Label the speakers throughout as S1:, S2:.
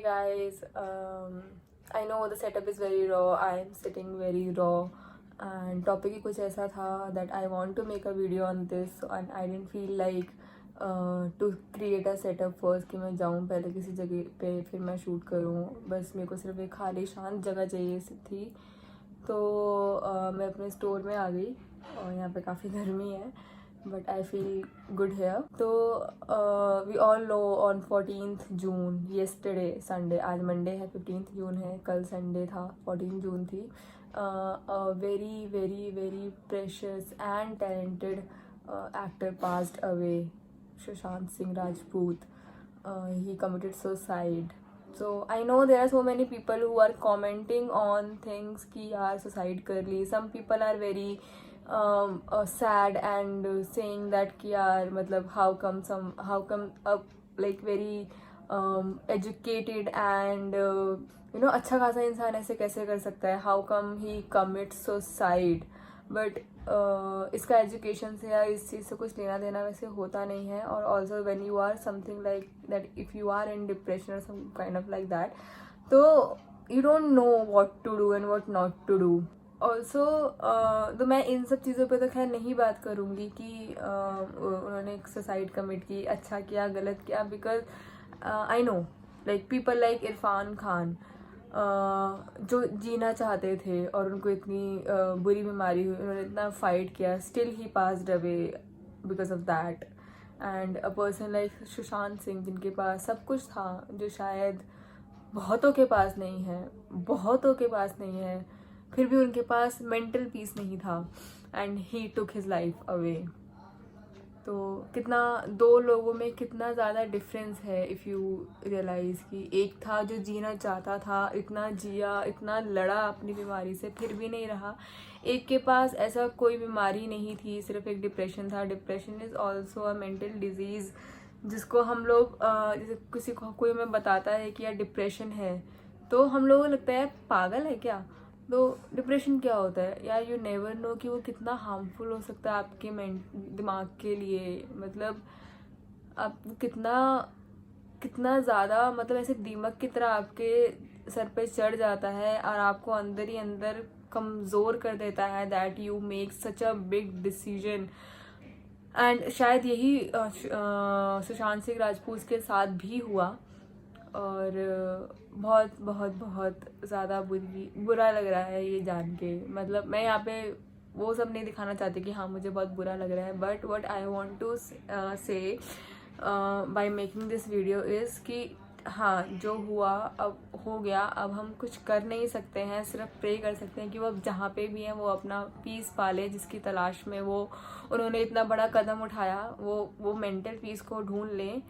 S1: Hey guys, I know the setup is very raw. I am sitting very raw, and topic ही कुछ ऐसा था that I want to make a video on this, and I didn't feel like to create a setup first कि मैं जाऊँ पहले किसी जगह पे फिर मैं शूट करूँ. बस मेरे को सिर्फ एक खाली शांत जगह चाहिए थी. तो मैं अपने स्टोर में आ गई और यहाँ पे काफ़ी गर्मी है. But I feel good here. तो we all know on 14th June, yesterday Sunday, आज मंडे है, 15th जून है, कल संडे था, 14 जून थी. Very very very precious and talented actor passed away, Sushant Singh Rajput. He committed suicide. So I know there are so many people who are commenting on things कि यार suicide कर ली. Some people are very sad and saying that कि यार मतलब how come like very educated and अच्छा खासा इंसान ऐसे कैसे कर सकता है, how come he commits suicide. But इसका एजुकेशन से या इस चीज़ से कुछ लेना देना वैसे होता नहीं है. और also when you are something like that, if you are in depression और some kind of like that, तो you don't know what to do and what not to do. Also तो मैं इन सब चीज़ों पे तो खैर नहीं बात करूँगी कि उन्होंने सुसाइड कमिट की, अच्छा किया गलत किया, because I know like people like Irfan Khan जो जीना चाहते थे और उनको इतनी बुरी बीमारी हुई, उन्होंने इतना फाइट किया, still he passed away because of that. And a person like Sushant Singh जिनके पास सब कुछ था, जो शायद बहुतों के पास नहीं है, बहुतों के पास नहीं है, फिर भी उनके पास मेंटल पीस नहीं था, and he took his life away. तो कितना दो लोगों में कितना ज़्यादा डिफरेंस है इफ़ यू रियलाइज़ कि एक था जो जीना चाहता था, इतना जिया, इतना लड़ा अपनी बीमारी से, फिर भी नहीं रहा. एक के पास ऐसा कोई बीमारी नहीं थी, सिर्फ एक डिप्रेशन था. Depression is also a mental disease, जिसको हम लोग जैसे किसी को कोई हमें बताता है कि यार डिप्रेशन है, तो हम लोगों को लगता है पागल है क्या. तो डिप्रेशन क्या होता है यार, यू नेवर नो कि वो कितना हार्मफुल हो सकता है आपके दिमाग के लिए. मतलब आप कितना कितना ज़्यादा मतलब ऐसे दीमक की तरह आपके सर पे चढ़ जाता है और आपको अंदर ही अंदर कमज़ोर कर देता है, that you make such a big decision. And शायद यही सुशांत सिंह राजपूत के साथ भी हुआ. और बहुत बहुत बहुत ज़्यादा बुरा लग रहा है ये जान के. मतलब मैं यहाँ पे वो सब नहीं दिखाना चाहती कि हाँ मुझे बहुत बुरा लग रहा है, but what I want to say by making this video is कि हाँ जो हुआ अब हो गया, अब हम कुछ कर नहीं सकते हैं, सिर्फ प्रे कर सकते हैं कि वो अब जहाँ पे भी हैं वो अपना पीस पाले, जिसकी तलाश में वो उन्होंने इतना बड़ा कदम उठाया, वो मेंटल पीस को ढूंढ लें.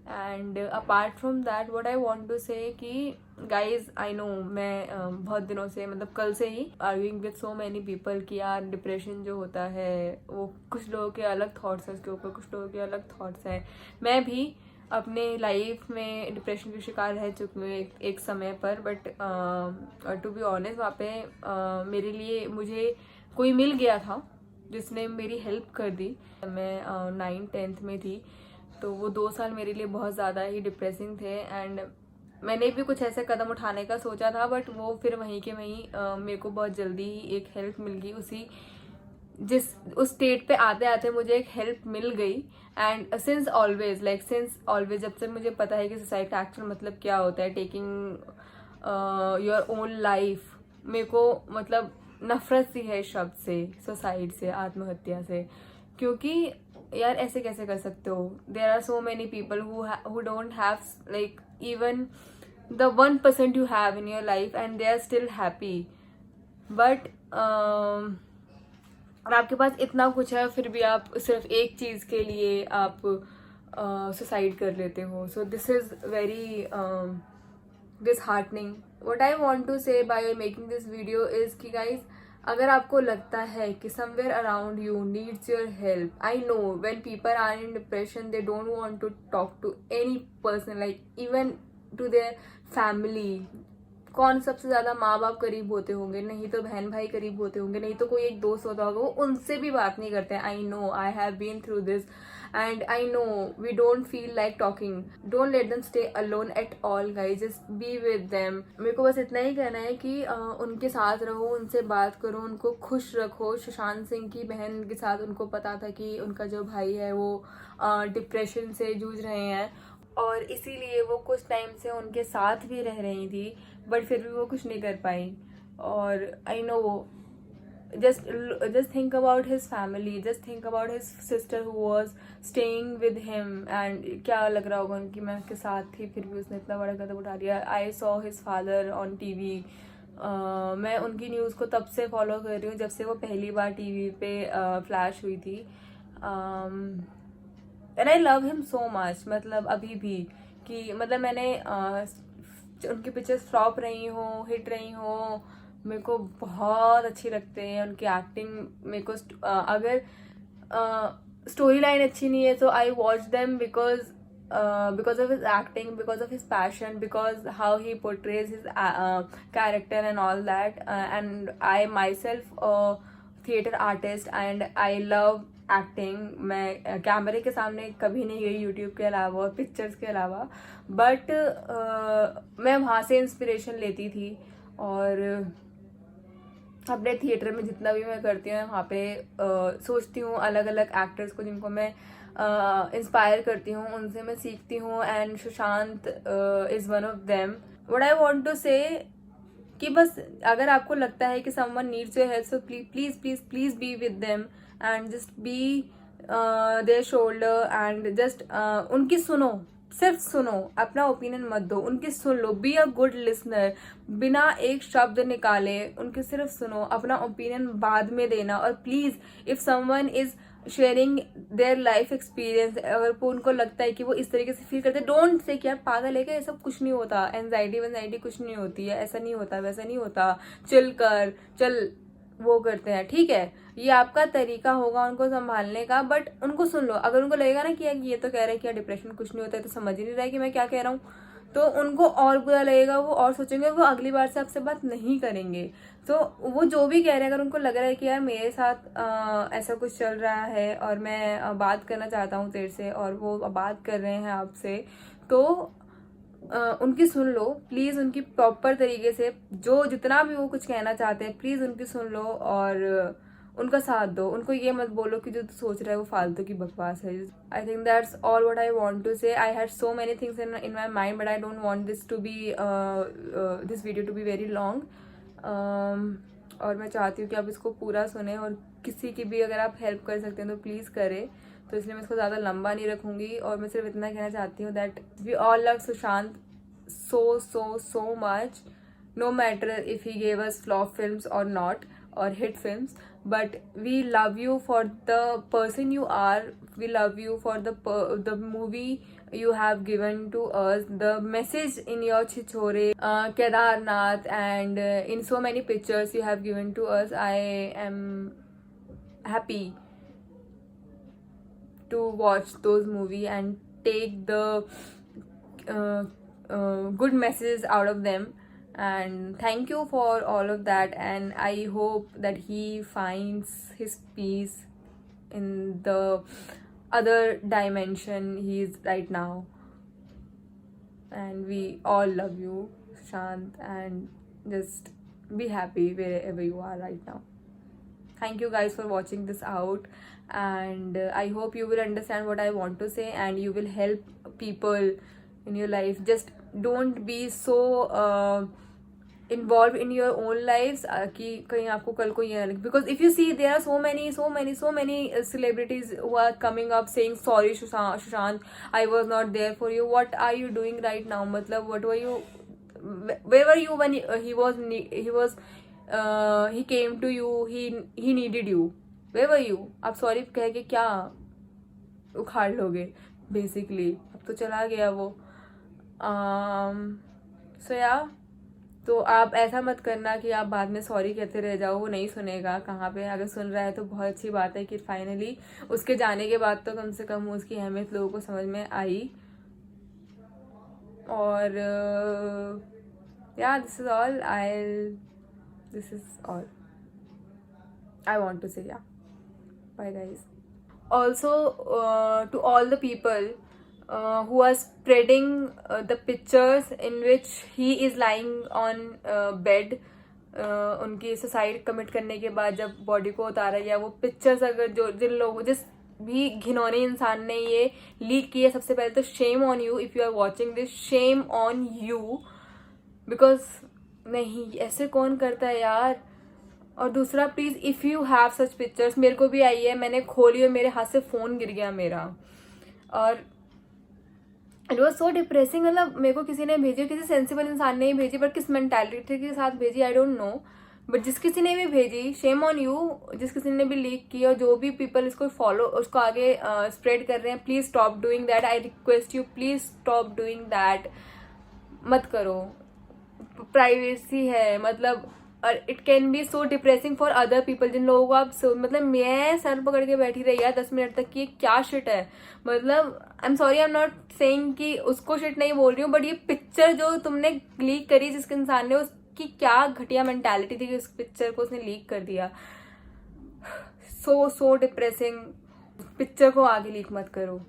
S1: And apart from that what I want to say कि गाइज आई नो मैं बहुत दिनों से मतलब कल से ही arguing with so many people कि यार डिप्रेशन जो होता है वो कुछ लोगों के अलग थॉट्स हैं उसके ऊपर, कुछ लोगों के अलग थॉट्स हैं. मैं भी अपने लाइफ में डिप्रेशन के शिकार रह चुकी हूँ एक समय पर. बट टू बी ऑनेस्ट वहाँ पे मेरे लिए मुझे कोई मिल गया था जिसने मेरी हेल्प कर दी. मैं 9th-10th में थी, तो वो 2 साल मेरे लिए बहुत ज़्यादा ही डिप्रेसिंग थे. एंड मैंने भी कुछ ऐसे कदम उठाने का सोचा था, बट वो फिर वहीं के वहीं मेरे को बहुत जल्दी ही एक हेल्प मिल गई. उस स्टेट पे आते आते मुझे एक हेल्प मिल गई. एंड सिंस ऑलवेज जब से मुझे पता है कि सुसाइड का एक्चुअल मतलब क्या होता है, टेकिंग योर ओन लाइफ, मेरे को मतलब नफरत सी है शब्द से, सुसाइड से, आत्महत्या से. क्योंकि यार ऐसे कैसे कर सकते हो. There are so many people who don't have like even the 1% you have in your life and they are still happy. But और आपके पास इतना कुछ है, फिर भी आप सिर्फ एक चीज़ के लिए आप सुसाइड कर लेते हो. So this is very disheartening. What I want to say by making this video is कि guys, अगर आपको लगता है कि somewhere around you needs your help, I know when people are in depression they don't want to talk to any person, like even to their family. कौन सबसे ज्यादा माँ बाप करीब होते होंगे, नहीं तो बहन भाई करीब होते होंगे, नहीं तो कोई एक दोस्त होता होगा, वो उनसे भी बात नहीं करते हैं. I know, I have been through this and I know we don't feel like talking. Don't let them stay alone at all guys, just be with them. मेरे को बस इतना ही कहना है कि उनके साथ रहो, उनसे बात करो, उनको खुश रखो. सुशांत सिंह की बहन के साथ उनको पता था कि उनका जो भाई है वो डिप्रेशन से जूझ रहे हैं और इसीलिए वो कुछ टाइम से उनके साथ भी रह रही थी, बट फिर भी वो कुछ नहीं कर पाई. और I know just think about his family, just think about his sister who was staying with him, and क्या लग रहा होगा उनकी, मैं उसके साथ थी फिर भी उसने इतना बड़ा कदम उठा लिया. I saw his father on TV. मैं उनकी न्यूज़ को तब से फॉलो कर रही हूँ जब से वो पहली बार टीवी पे फ्लैश हुई थी. And I love him so much, मतलब अभी भी कि मतलब मैंने उनकी पिक्चर्स फ्लॉप रही हो हिट रही हो, मेरे को बहुत अच्छी लगते हैं उनकी एक्टिंग. मेरे को अगर स्टोरी लाइन अच्छी नहीं है तो I watch them because of his acting, because of his passion, because how he portrays his character and all that. And I my self theatre artist and I love acting. मैं कैमरे के सामने कभी नहीं गई यूट्यूब के अलावा और पिक्चर्स के अलावा, बट मैं वहाँ से इंस्पिरेशन लेती थी. और अपने थिएटर में जितना भी मैं करती हूँ वहाँ पे सोचती हूँ अलग अलग एक्टर्स को जिनको मैं इंस्पायर करती हूँ, उनसे मैं सीखती हूँ. And Sushant is one of them. What I want to say कि बस अगर आपको लगता है कि someone needs your help, so please please please be with them and just be there shoulder and just उनकी सुनो, सिर्फ सुनो, अपना ओपिनियन मत दो, उनकी सुन लो. बी अ गुड लिसनर, बिना एक शब्द निकाले उनके सिर्फ सुनो, अपना ओपिनियन बाद में देना. और please if someone is sharing their life experience, अगर उनको लगता है कि वो इस तरीके से फील करते, डोंट से कि यार पागल है क्या, ये सब कुछ नहीं होता, एंजाइटी कुछ नहीं होती है, ऐसा नहीं होता, वैसा नहीं होता, चिल कर, चल वो करते हैं, ठीक है. ये आपका तरीका होगा उनको संभालने का, बट उनको सुन लो. अगर उनको लगेगा ना कि ये तो कह रहे हैं कि डिप्रेशन कुछ नहीं होता है, तो समझ ही नहीं रहा है कि मैं क्या कह रहा हूँ, तो उनको और बुरा लगेगा, वो और सोचेंगे, वो अगली बार से आपसे बात नहीं करेंगे. तो वो जो भी कह रहे हैं, अगर उनको लग रहा है कि यार मेरे साथ ऐसा कुछ चल रहा है और मैं बात करना चाहता हूँ तेरे से और वो बात कर रहे हैं आपसे, तो उनकी सुन लो प्लीज़, उनकी प्रॉपर तरीके से जो जितना भी वो कुछ कहना चाहते हैं प्लीज़ उनकी सुन लो और उनका साथ दो. उनको ये मत बोलो कि जो तू सोच रहा है वो फालतू की बकवास है. I think that's all what I want to say. I had so many things in my mind, but I don't want this to be this video to be very long. और मैं चाहती हूँ कि आप इसको पूरा सुने और किसी की भी अगर आप हेल्प कर सकते हैं तो प्लीज़ करें. तो इसलिए मैं इसको ज़्यादा लंबा नहीं रखूँगी और मैं सिर्फ इतना कहना चाहती हूँ that we all love Sushant so much, no matter if he gave us flop films or not or hit films, but we love you for the person you are. We love you for the movie you have given to us, the message in your Chichore, Kedarnath, and in so many pictures you have given to us. I am happy to watch those movies and take the good messages out of them, and thank you for all of that. And I hope that he finds his peace in the other dimension he is right now. And we all love you, Shant, and just be happy wherever you are right now. Thank you guys for watching this out, and I hope you will understand what I want to say and you will help people in your life. Just don't be so involved in your own lives कि कहीं आपको कल को ये ना लगे, because if you see there are so many celebrities who are coming up saying sorry Sushant, I was not there for you. What are you doing right now? मतलब what were you, where were you when he came to you, he needed you, where were you? आप sorry कह के क्या उखाड़ लोगे basically, अब तो चला गया वो. सो या तो आप ऐसा मत करना कि आप बाद में सॉरी कहते रह जाओ, वो नहीं सुनेगा. कहाँ पे अगर सुन रहा है तो बहुत अच्छी बात है कि फाइनली उसके जाने के बाद तो कम से कम उसकी अहमियत लोगों को समझ में आई. और yeah, this is all I want to say. Yeah, bye guys. Also, to all the people who are spreading the pictures in which he is lying on bed, उनकी सुसाइड कमिट करने के बाद जब बॉडी को उतारा गया, वो pictures अगर जिस भी घिनौने इंसान ने ये लीक किए, सबसे पहले तो shame on you if you are watching this, shame on you, because नहीं, ऐसे कौन करता है यार। और दूसरा, please if you have such pictures, मेरे को भी आई है, मैंने खोली और मेरे हाथ से फोन गिर गया मेरा, और इट वॉज सो डिप्रेसिंग। मतलब मेरे को किसी ने भेजी, किसी सेंसिबल इंसान ने ही भेजी, बट किस मेंटालिटी के साथ भेजी आई डोंट नो, बट जिस किसी ने भी भेजी, शेम ऑन यू, जिस किसी ने भी लीक की, और जो भी पीपल इसको फॉलो, उसको आगे स्प्रेड कर रहे हैं, please stop doing that, I request you, please stop doing that, मत करो, प्राइवेसी है मतलब। और it can be so depressing for other people, जिन लोगों को आप मतलब मैं सर पकड़ के बैठी रही यार 10 मिनट तक कि ये क्या शिट है। मतलब I am sorry, I am not saying कि उसको शिट नहीं बोल रही हूँ, बट ये पिक्चर जो तुमने लीक करी जिस इंसान ने, उसकी क्या घटिया मेंटालिटी थी कि उस पिक्चर को उसने लीक कर दिया। सो डिप्रेसिंग, पिक्चर को आगे लीक मत करो।